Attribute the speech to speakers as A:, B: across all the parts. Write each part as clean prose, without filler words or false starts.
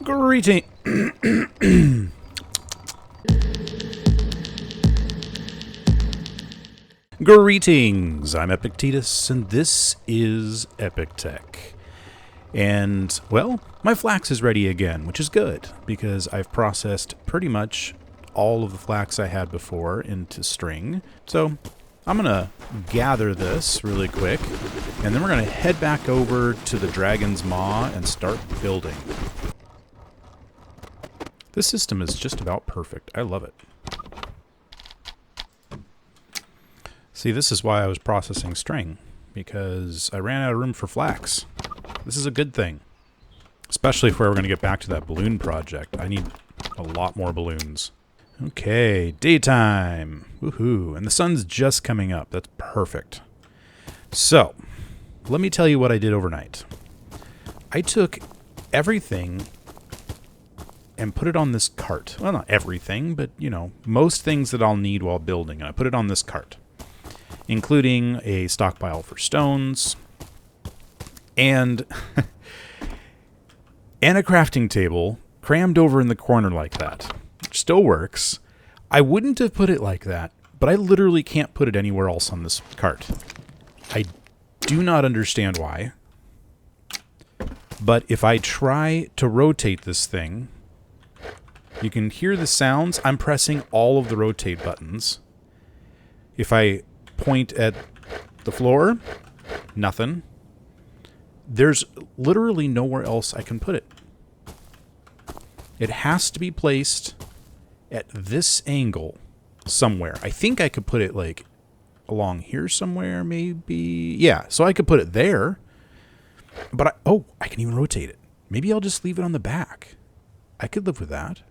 A: Greeting. Greetings. I'm Epictetus, and this is Epic Tech. And, well, my flax is ready again, which is good, because I've processed pretty much all of the flax I had before into string. So, I'm going to gather this really quick, and then we're going to head back over to the dragons-maw and start building. This system is just about perfect. I love it. See, this is why I was processing string, because I ran out of room for flax. This is a good thing, especially if we're going to get back to that balloon project. I need a lot more balloons. Okay, daytime. Woohoo. And the sun's just coming up. That's perfect. So, let me tell you what I did overnight. I took everything and put it on this cart. Well, not everything, but, you know, most things that I'll need while building. And I put it on this cart, including a stockpile for stones and and a crafting table crammed over in the corner like that, which still works. I wouldn't have put it like that, but I literally can't put it anywhere else on this cart. I do not understand why, but if I try to rotate this thing, you can hear the sounds. I'm pressing all of the rotate buttons. If I point at the floor, nothing. There's literally nowhere else I can put it. It has to be placed at this angle somewhere. I think I could put it like along here somewhere, maybe. Yeah, so I could put it there. But I can even rotate it. Maybe I'll just leave it on the back. I could live with that.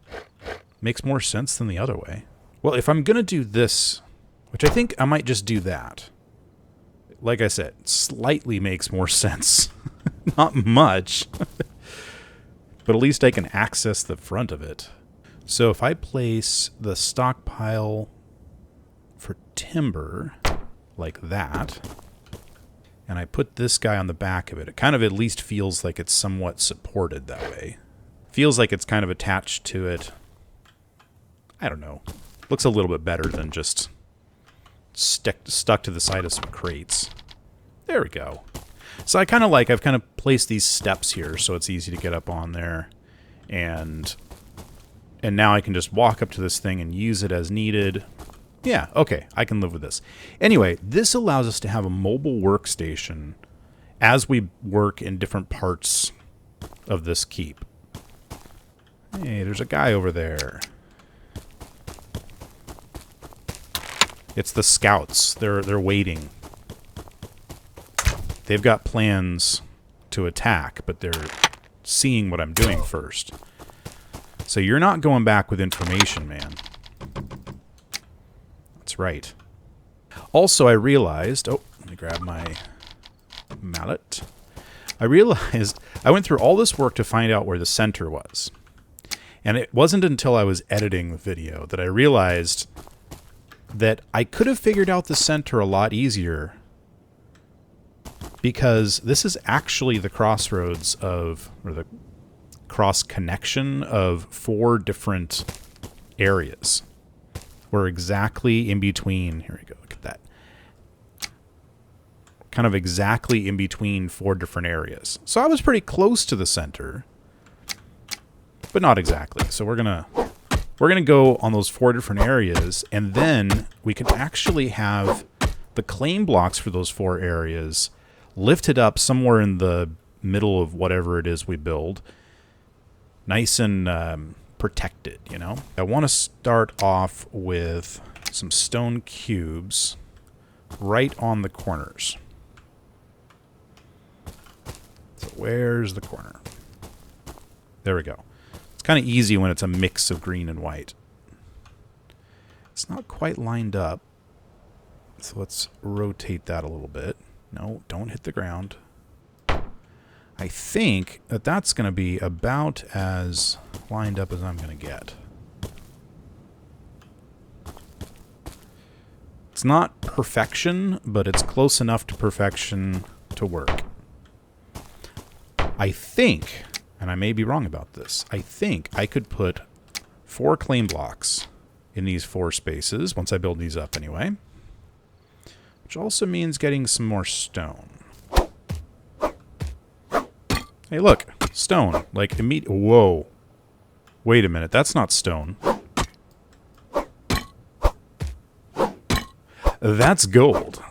A: Makes more sense than the other way. Well, if I'm going to do this, which I think I might just do that. Like I said, slightly makes more sense. Not much. But at least I can access the front of it. So if I place the stockpile for timber like that, and I put this guy on the back of it, it kind of at least feels like it's somewhat supported that way. Feels like it's kind of attached to it. I don't know. Looks a little bit better than just stuck to the side of some crates. There we go. So I've kind of placed these steps here so it's easy to get up on there. And now I can just walk up to this thing and use it as needed. Yeah, okay, I can live with this. Anyway, this allows us to have a mobile workstation as we work in different parts of this keep. Hey, there's a guy over there. It's the scouts. They're waiting. They've got plans to attack, but they're seeing what I'm doing first. So you're not going back with information, man. That's right. Also, I realized... Oh, let me grab my mallet. I realized I went through all this work to find out where the center was. And it wasn't until I was editing the video that I realized that I could have figured out the center a lot easier, because this is actually the crossroads of, or the cross connection of 4 different areas. We're exactly in between. Here we go. Look at that. Kind of exactly in between 4 different areas. So I was pretty close to the center, but not exactly. So we're gonna go on those 4 different areas, and then we can actually have the claim blocks for those 4 areas lifted up somewhere in the middle of whatever it is we build. Nice and protected, you know? I want to start off with some stone cubes right on the corners. So where's the corner? There we go. It's kind of easy when it's a mix of green and white. It's not quite lined up, so let's rotate that a little bit. No, don't hit the ground. I think that that's going to be about as lined up as I'm going to get. It's not perfection, but it's close enough to perfection to work. I think and I may be wrong about this, I think I could put 4 claim blocks in these 4 spaces, once I build these up anyway. Which also means getting some more stone. Hey, look. Stone. Like, immediate. Whoa. Wait a minute. That's not stone. That's gold.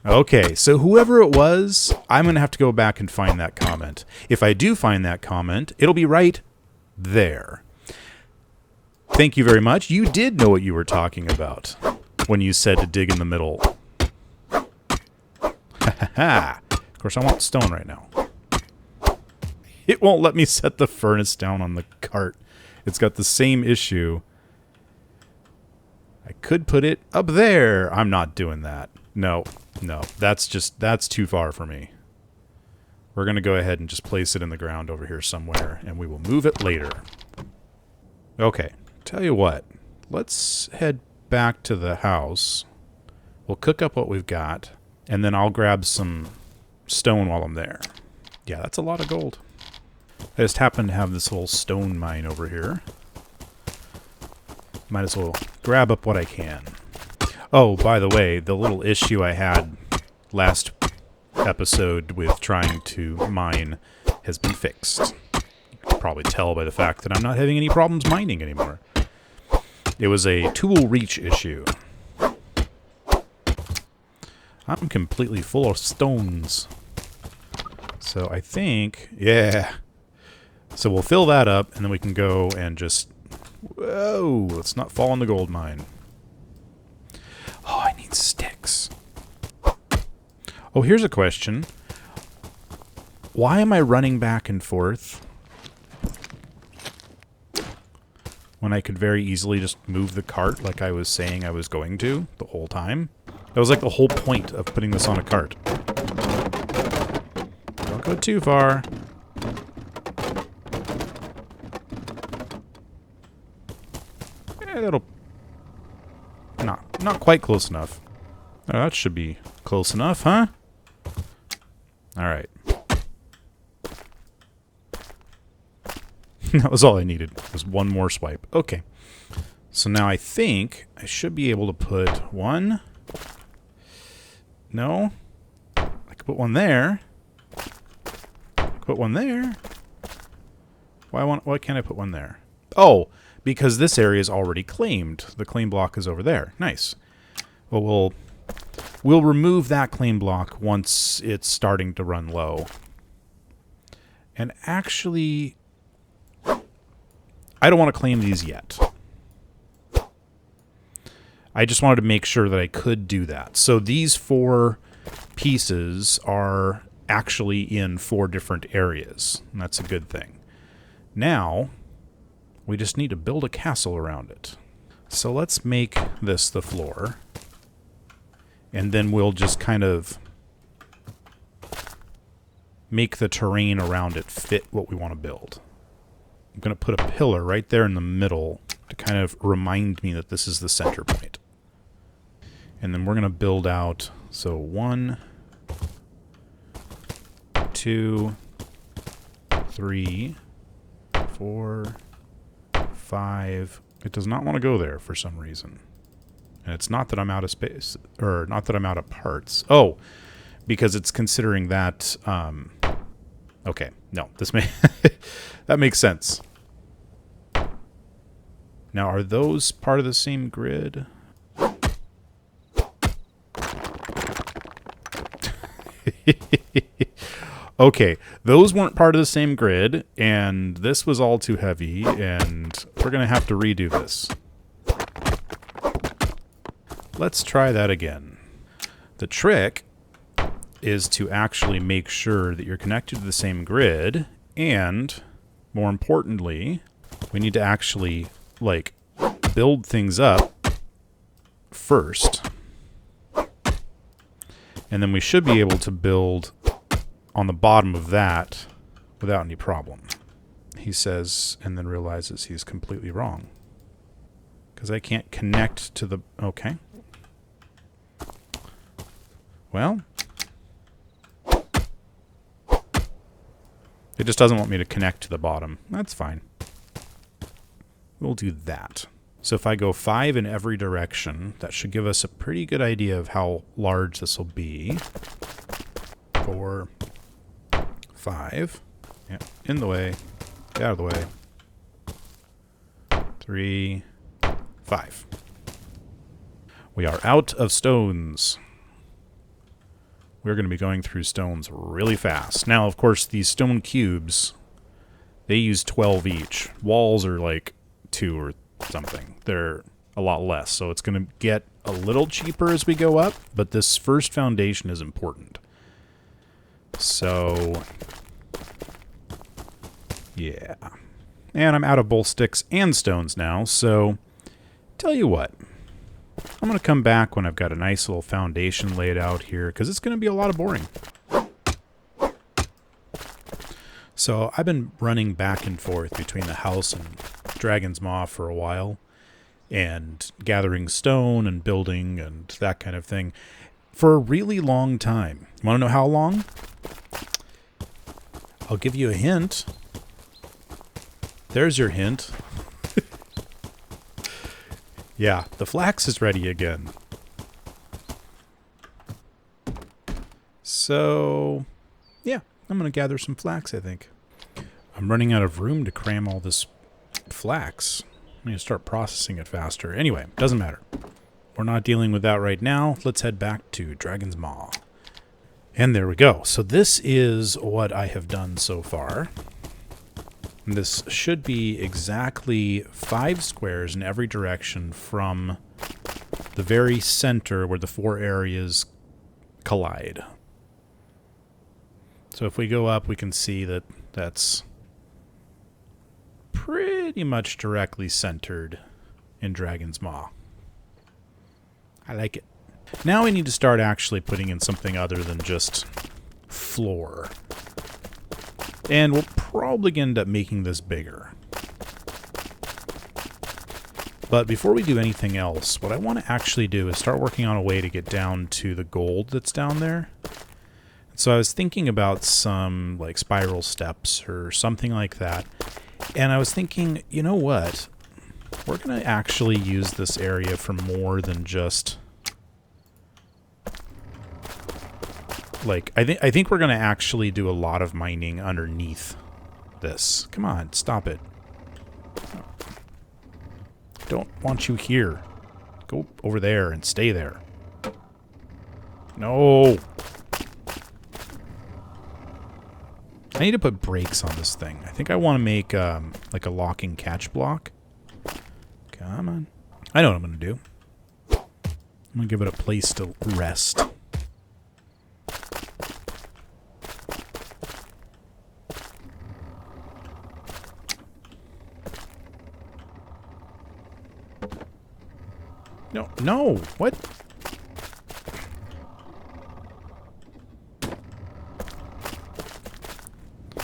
A: Okay, so whoever it was, I'm going to have to go back and find that comment. If I do find that comment, it'll be right there. Thank you very much. You did know what you were talking about when you said to dig in the middle. Of course, I want stone right now. It won't let me set the furnace down on the cart. It's got the same issue. I could put it up there. I'm not doing that. No, that's too far for me. We're going to go ahead and just place it in the ground over here somewhere, and we will move it later. Okay, tell you what. Let's head back to the house. We'll cook up what we've got, and then I'll grab some stone while I'm there. Yeah, that's a lot of gold. I just happen to have this little stone mine over here. Might as well grab up what I can. Oh, by the way, the little issue I had last episode with trying to mine has been fixed. You can probably tell by the fact that I'm not having any problems mining anymore. It was a tool reach issue. I'm completely full of stones. So I think, yeah. So we'll fill that up, and then we can go and just... Whoa, let's not fall in the gold mine. Oh, I need sticks. Oh, here's a question. Why am I running back and forth when I could very easily just move the cart like I was saying I was going to the whole time? That was like the whole point of putting this on a cart. Don't go too far. That'll... Not quite close enough. Oh, that should be close enough, huh? Alright. That was all I needed. Was one more swipe. Okay. So now I think I should be able to put one... No? I could put one there. I could put one there. Why can't I put one there? Oh! Because this area is already claimed. The claim block is over there. Nice. Well, we'll remove that claim block once it's starting to run low. And actually, I don't want to claim these yet. I just wanted to make sure that I could do that. So these 4 pieces are actually in 4 different areas. And that's a good thing. Now... we just need to build a castle around it. So let's make this the floor. And then we'll just kind of make the terrain around it fit what we want to build. I'm going to put a pillar right there in the middle to kind of remind me that this is the center point. And then we're going to build out, so 1, 2, 3, 4... 5. It does not want to go there for some reason. And it's not that I'm out of space, or not that I'm out of parts. Oh, because it's considering that, okay, no, this may, that makes sense. Now, are those part of the same grid? Okay, those weren't part of the same grid, and this was all too heavy, and we're going to have to redo this. Let's try that again. The trick is to actually make sure that you're connected to the same grid, and, more importantly, we need to actually, like, build things up first. And then we should be able to build... on the bottom of that without any problem. He says, and then realizes he's completely wrong. Because I can't connect to the... Okay. Well. It just doesn't want me to connect to the bottom. That's fine. We'll do that. So if I go 5 in every direction, that should give us a pretty good idea of how large this will be. 4, 5. Yeah, in the way. Get out of the way. 3, 5. We are out of stones. We're going to be going through stones really fast. Now, of course, these stone cubes, they use 12 each. Walls are like 2 or something. They're a lot less, so it's going to get a little cheaper as we go up, but this first foundation is important. So, yeah. And I'm out of both sticks and stones now, so tell you what. I'm going to come back when I've got a nice little foundation laid out here, because it's going to be a lot of boring. So I've been running back and forth between the house and Dragons-Maw for a while, and gathering stone and building and that kind of thing for a really long time. Want to know how long? I'll give you a hint. There's your hint. Yeah, the flax is ready again. So, yeah, I'm going to gather some flax, I think. I'm running out of room to cram all this flax. I'm going to start processing it faster. Anyway, doesn't matter. We're not dealing with that right now. Let's head back to Dragons-Maw. And there we go. So this is what I have done so far. This should be exactly 5 squares in every direction from the very center where the 4 areas collide. So if we go up, we can see that that's pretty much directly centered in Dragons-Maw. I like it. Now we need to start actually putting in something other than just floor. And we'll probably end up making this bigger. But before we do anything else, what I want to actually do is start working on a way to get down to the gold that's down there. So I was thinking about some like spiral steps or something like that. And I was thinking, you know what? We're going to actually use this area for more than just... Like, I think we're going to actually do a lot of mining underneath this. Come on, stop it. Don't want you here. Go over there and stay there. No. I need to put brakes on this thing. I think I want to make like a locking catch block. Come on. I know what I'm going to do. I'm going to give it a place to rest. No, no, what?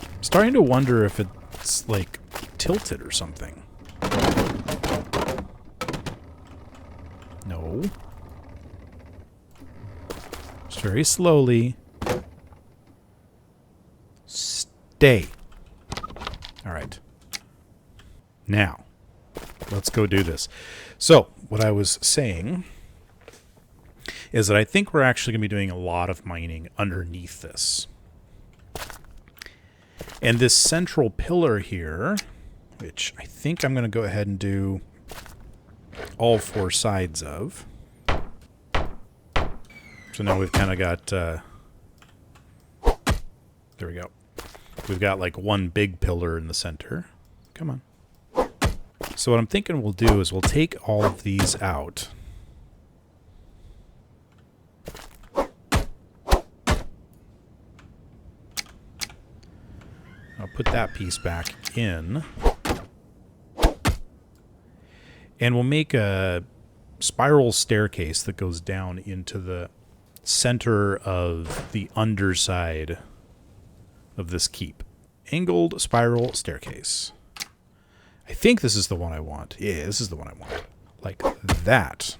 A: I'm starting to wonder if it's, like, tilted or something. No. Just very slowly. Stay. All right. Now, let's go do this. So, what I was saying is that I think we're actually going to be doing a lot of mining underneath this. And this central pillar here, which I think I'm going to go ahead and do all 4 sides of. So now we've kind of got, there we go. We've got like one big pillar in the center. Come on. So what I'm thinking we'll do is we'll take all of these out. I'll put that piece back in. And we'll make a spiral staircase that goes down into the center of the underside of this keep. Angled spiral staircase. I think this is the one I want. Yeah, this is the one I want. Like that.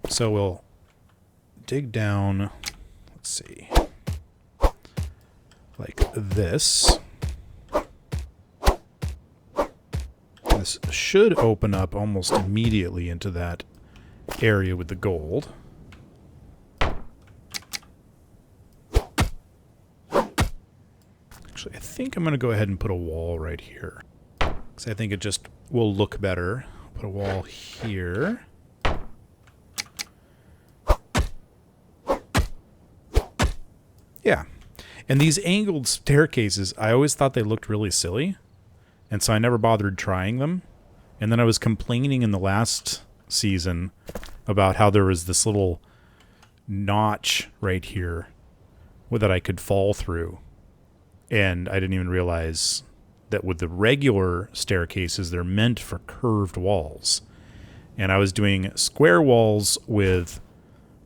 A: So we'll dig down. Let's see. like this. This should open up almost immediately into that area with the gold. Actually, I think I'm going to go ahead and put a wall right here, because I think it just will look better. Put a wall here. Yeah. And these angled staircases, I always thought they looked really silly, and so I never bothered trying them. And then I was complaining in the last season about how there was this little notch right here that I could fall through. And I didn't even realize that with the regular staircases, they're meant for curved walls. And I was doing square walls with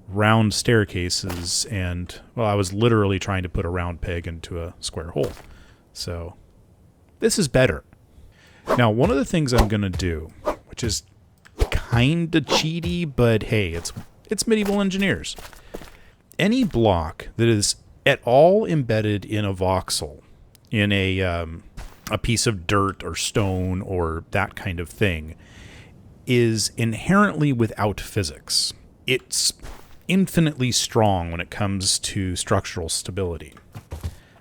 A: round staircases, and, well, I was literally trying to put a round peg into a square hole. So this is better. Now, one of the things I'm going to do, which is kind of cheaty, but hey, it's medieval engineers. Any block that is at all embedded in a voxel, in a piece of dirt or stone or that kind of thing, is inherently without physics. It's infinitely strong when it comes to structural stability.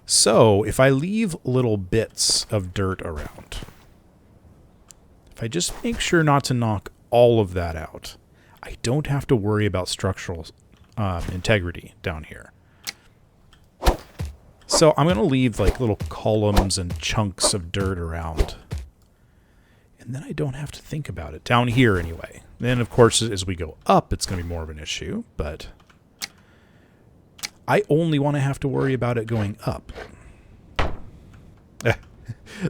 A: So if I leave little bits of dirt around, if I just make sure not to knock all of that out, I don't have to worry about structural integrity down here. So I'm going to leave like little columns and chunks of dirt around. And then I don't have to think about it. Down here anyway. Then, of course, as we go up, it's going to be more of an issue. But I only want to have to worry about it going up.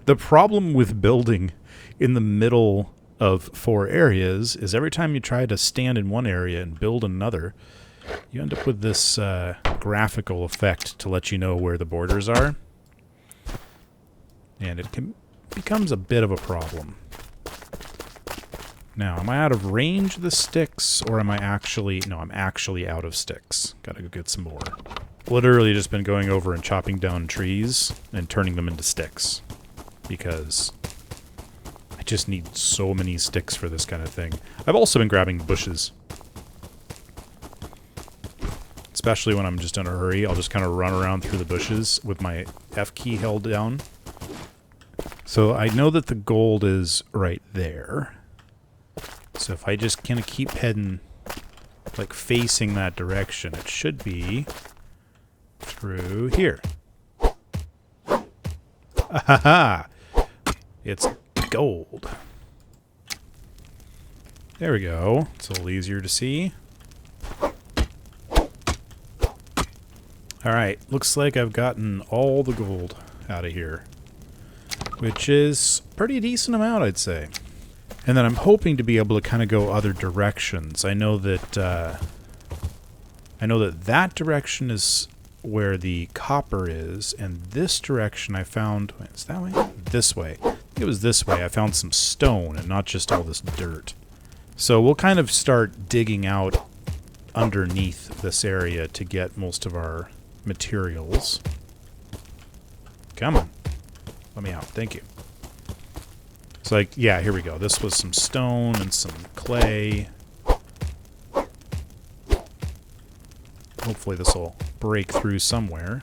A: The problem with building in the middle of 4 areas is every time you try to stand in one area and build another, you end up with this graphical effect to let you know where the borders are. And it becomes a bit of a problem. Now, am I out of range of the sticks, or am I actually... No, I'm actually out of sticks. Gotta go get some more. Literally just been going over and chopping down trees and turning them into sticks. Because I just need so many sticks for this kind of thing. I've also been grabbing bushes. Especially when I'm just in a hurry, I'll just kind of run around through the bushes with my F key held down. So I know that the gold is right there. So if I just kind of keep heading, like facing that direction, it should be through here. Ahaha! It's gold. There we go. It's a little easier to see. Alright, looks like I've gotten all the gold out of here. Which is a pretty decent amount, I'd say. And then I'm hoping to be able to kind of go other directions. I know that that direction is where the copper is, and this direction I found... Wait, is that way? This way. I think it was this way. I found some stone and not just all this dirt. So we'll kind of start digging out underneath this area to get most of our materials. Come on. Let me out. Thank you. So, like, yeah, here we go. This was some stone and some clay. Hopefully this will break through somewhere.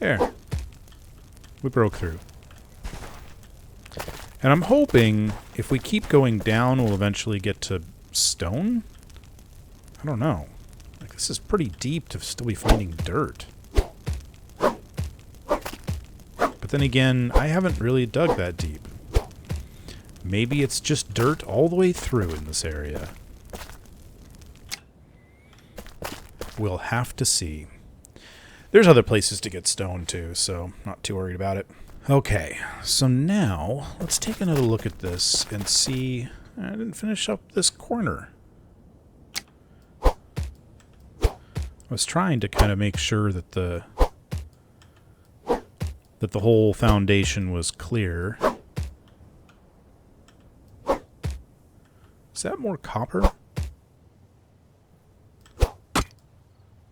A: There. We broke through. And I'm hoping if we keep going down, we'll eventually get to stone? I don't know. Like, this is pretty deep to still be finding dirt. But then again, I haven't really dug that deep. Maybe it's just dirt all the way through in this area. We'll have to see. There's other places to get stone too, so not too worried about it. Okay, so now let's take another look at this and see... I didn't finish up this corner. I was trying to kind of make sure that the whole foundation was clear. Is that more copper?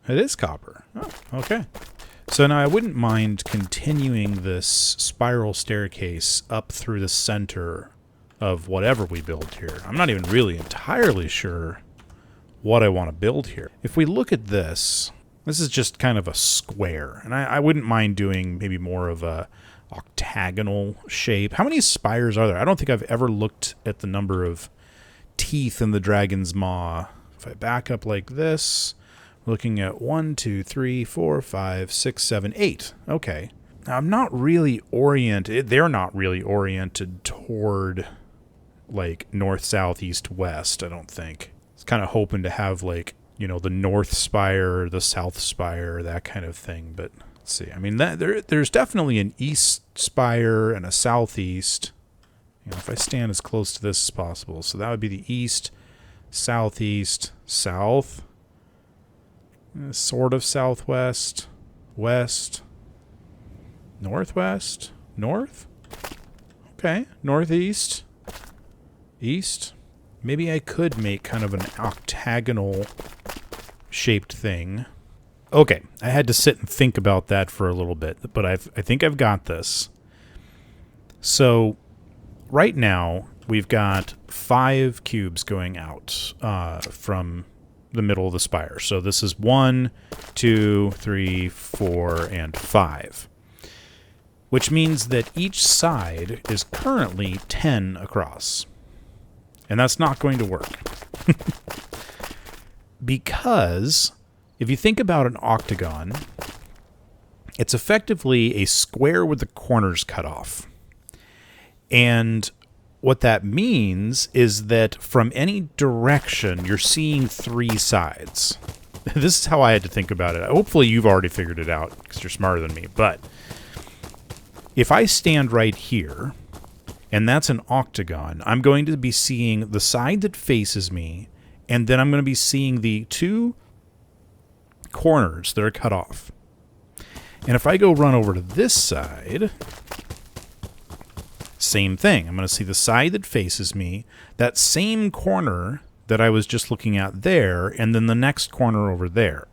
A: It is copper. Oh, okay. So now I wouldn't mind continuing this spiral staircase up through the center of whatever we build here. I'm not even really entirely sure what I want to build here. If we look at this, this is just kind of a square. And I wouldn't mind doing maybe more of a octagonal shape. How many spires are there? I don't think I've ever looked at the number of teeth in the dragon's maw. If I back up like this, we're looking at 1, 2, 3, 4, 5, 6, 7, 8. Okay. Now, I'm not really oriented. They're not really oriented toward like north, south, east, west, I don't think. It's kind of hoping to have like, you know, the north spire, the south spire, that kind of thing. But let's see. I mean, there's definitely an east spire and a southeast. You know, if I stand as close to this as possible. So that would be the east, southeast, south, sort of southwest, west, northwest, north. Okay, northeast, east. Maybe I could make kind of an octagonal shaped thing. Okay, I had to sit and think about that for a little bit, but I think I've got this. So right now we've got 5 cubes going out from the middle of the spire. So this is 1, 2, 3, 4, and 5. Which means that each side is currently 10 across. And that's not going to work. Because if you think about an octagon, it's effectively a square with the corners cut off. And what that means is that from any direction, you're seeing 3 sides. This is how I had to think about it. Hopefully you've already figured it out because you're smarter than me. But if I stand right here, and that's an octagon, I'm going to be seeing the side that faces me, and then I'm going to be seeing the 2 corners that are cut off. And if I go run over to this side, same thing. I'm going to see the side that faces me, that same corner that I was just looking at there, and then the next corner over there.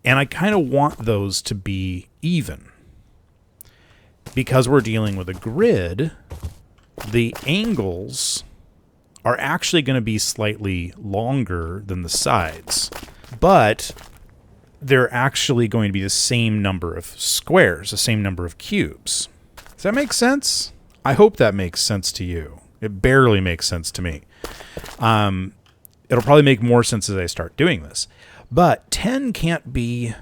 A: And I kind of want those to be even. Because we're dealing with a grid, the angles are actually going to be slightly longer than the sides. But they're actually going to be the same number of squares, the same number of cubes. Does that make sense? I hope that makes sense to you. It barely makes sense to me. It'll probably make more sense as I start doing this. But 10 can't be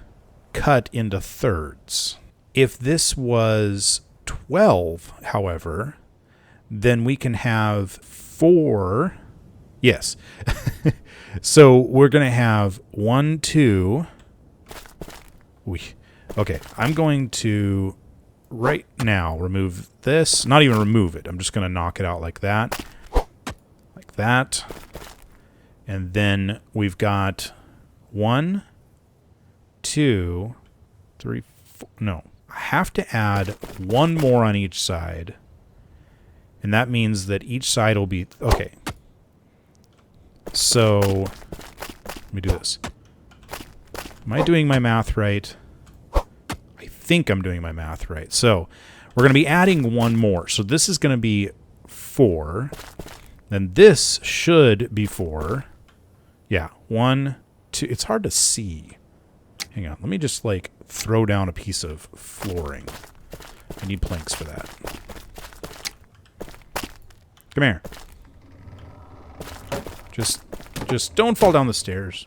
A: cut into thirds. If this was 12, however, then we can have 4. Yes. So we're going to have 1, 2. Okay, I'm going to right now remove this. Not even remove it. I'm just going to knock it out like that. Like that. And then we've got 1, 2, 3, 4. No. I have to add 1 more on each side. And that means that each side will be... Okay. So, let me do this. Am I doing my math right? I think I'm doing my math right. So, we're going to be adding 1 more. So, this is going to be 4. Then this should be 4. Yeah, 1, 2... It's hard to see. Hang on. Let me just, like, throw down a piece of flooring. I need planks for that. Come here. Just don't fall down the stairs.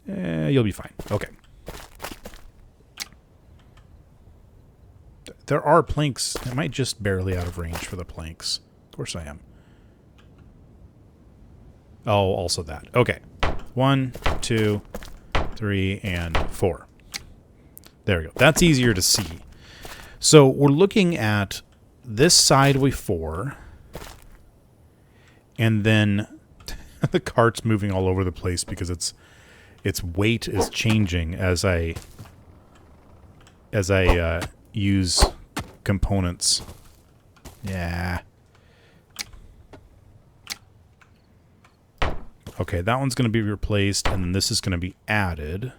A: You'll be fine. Okay. There are planks. Am I just barely out of range for the planks? Of course I am. Oh, also that. Okay. 1, 2, 3, and 4. There we go. That's easier to see. So we're looking at this side with 4. And then the cart's moving all over the place because its weight is changing as I use components. Yeah. Okay, that one's going to be replaced, and then this is going to be added.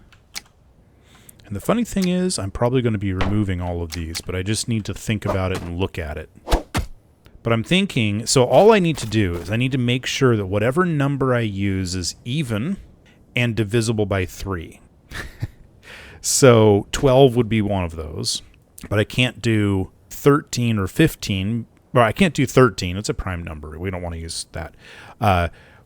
A: And the funny thing is, I'm probably going to be removing all of these, but I just need to think about it and look at it. But I'm thinking, so all I need to do is I need to make sure that whatever number I use is even and divisible by 3. So 12 would be one of those, but I can't do 13 or 15. Well, I can't do 13. It's a prime number. We don't want to use that.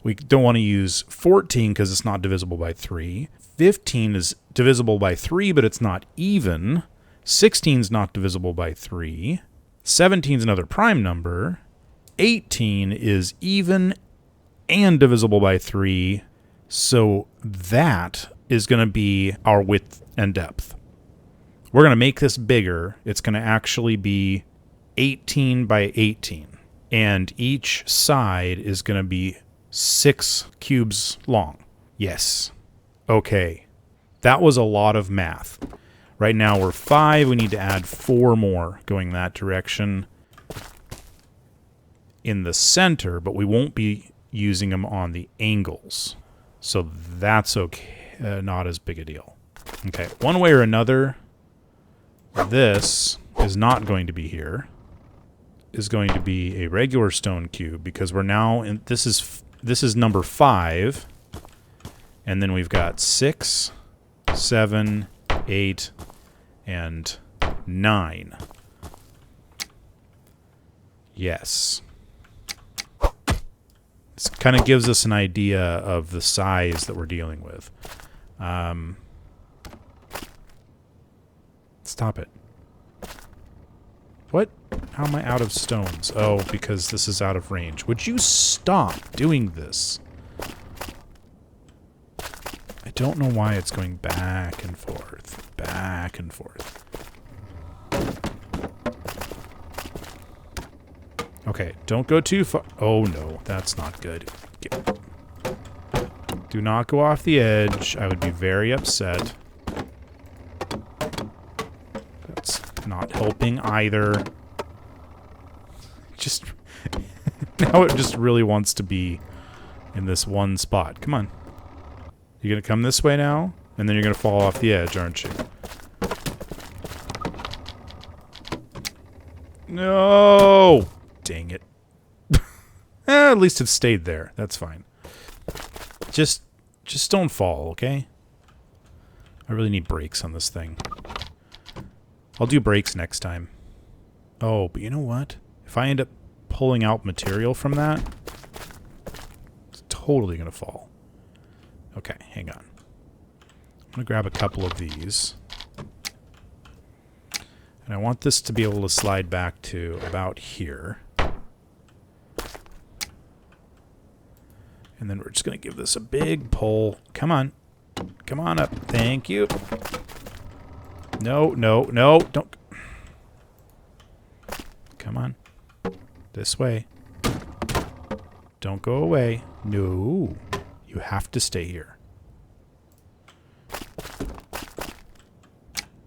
A: We don't want to use 14 because it's not divisible by 3. 15 is divisible by 3, but it's not even. 16 is not divisible by 3. 17 is another prime number. 18 is even and divisible by 3. So that is going to be our width and depth. We're going to make this bigger. It's going to actually be 18 by 18. And each side is going to be 6 cubes long. Yes. Okay. That was a lot of math. Right now we're 5. We need to add 4 more going that direction in the center, but we won't be using them on the angles. So that's okay. Not as big a deal. Okay. One way or another, this is not going to be here. Is going to be a regular stone cube because we're now in, this is number 5, and then we've got 6, 7, 8, and 9. Yes. This kind of gives us an idea of the size that we're dealing with. Stop it. What? How am I out of stones? Oh, because this is out of range. Would you stop doing this? I don't know why it's going back and forth. Back and forth. Okay, don't go too far. Oh, no, that's not good. Do not go off the edge. I would be very upset. That's not helping either. Just now it just really wants to be in this one spot. Come on. You're going to come this way now, and then you're going to fall off the edge, aren't you? No! Dang it. At least it stayed there. That's fine. Just don't fall, okay? I really need brakes on this thing. I'll do brakes next time. Oh, but you know what? If I end up pulling out material from that, it's totally going to fall. Okay, hang on. I'm going to grab a couple of these. And I want this to be able to slide back to about here. And then we're just going to give this a big pull. Come on. Come on up. Thank you. No, no, no. Don't. Come on. This way. Don't go away. No. You have to stay here.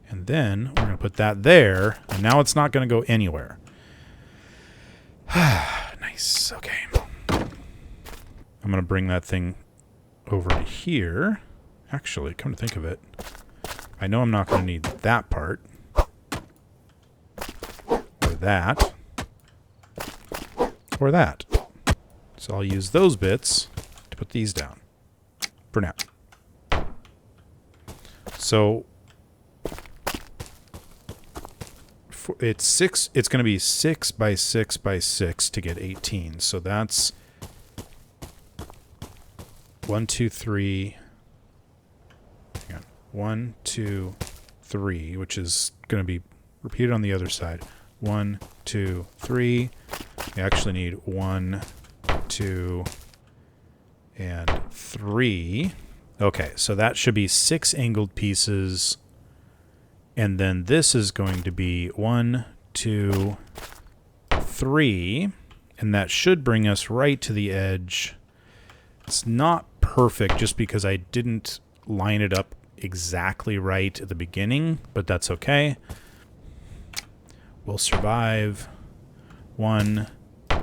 A: And then we're going to put that there. And now it's not going to go anywhere. Nice. Okay. I'm going to bring that thing over to here. Actually, come to think of it, I know I'm not going to need that part. Or that. Or that. So I'll use those bits to put these down. For now. So it's going to be 6 by 6 by 6 to get 18. So that's 1, 2, 3. Hang on. 1, 2, 3, which is going to be repeated on the other side. 1, 2, 3. We actually need 1, 2, and 3. Okay, so that should be 6 angled pieces. And then this is going to be 1, 2, 3. And that should bring us right to the edge. It's not perfect just because I didn't line it up exactly right at the beginning, but that's okay. We'll survive. 1,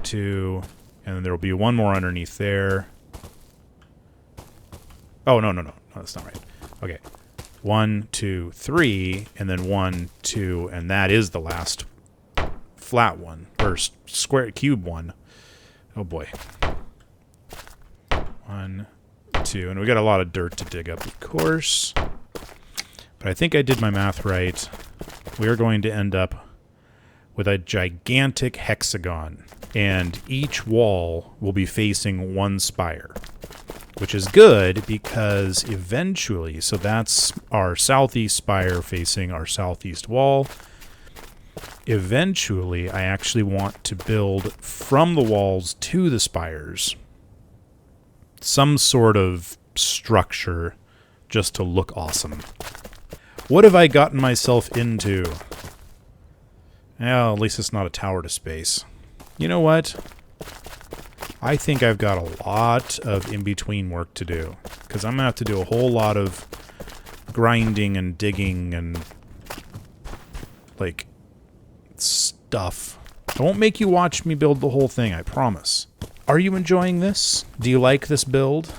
A: 2, and then there will be one more underneath there. Oh, no, that's not right. Okay. 1, 2, 3, and then 1, 2, and that is the last flat one, or square cube one. Oh boy. 1, 2, and we got a lot of dirt to dig up, of course. But I think I did my math right. We are going to end up with a gigantic hexagon, and each wall will be facing one spire, which is good because eventually, so that's our southeast spire facing our southeast wall. Eventually, I actually want to build from the walls to the spires some sort of structure just to look awesome. What have I gotten myself into? Well, at least it's not a tower to space. You know what? I think I've got a lot of in-between work to do, because I'm going to have to do a whole lot of grinding and digging and, like, stuff. I won't make you watch me build the whole thing, I promise. Are you enjoying this? Do you like this build?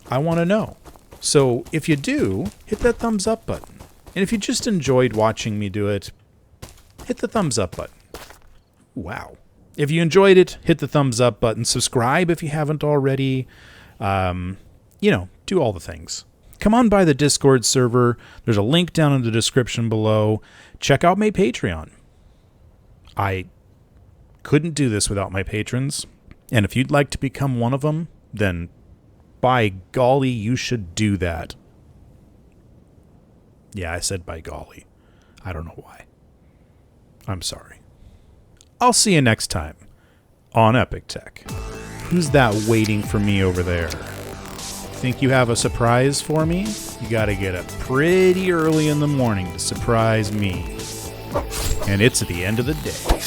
A: I want to know. So if you do, hit that thumbs up button. And if you just enjoyed watching me do it, hit the thumbs up button. Wow. If you enjoyed it, hit the thumbs up button. Subscribe if you haven't already. You know, do all the things. Come on by the Discord server. There's a link down in the description below. Check out my Patreon. I couldn't do this without my patrons. And if you'd like to become one of them, then by golly, you should do that. Yeah, I said by golly. I don't know why. I'm sorry. I'll see you next time on Epic Tech. Who's that waiting for me over there? Think you have a surprise for me? You gotta get up pretty early in the morning to surprise me. And it's at the end of the day.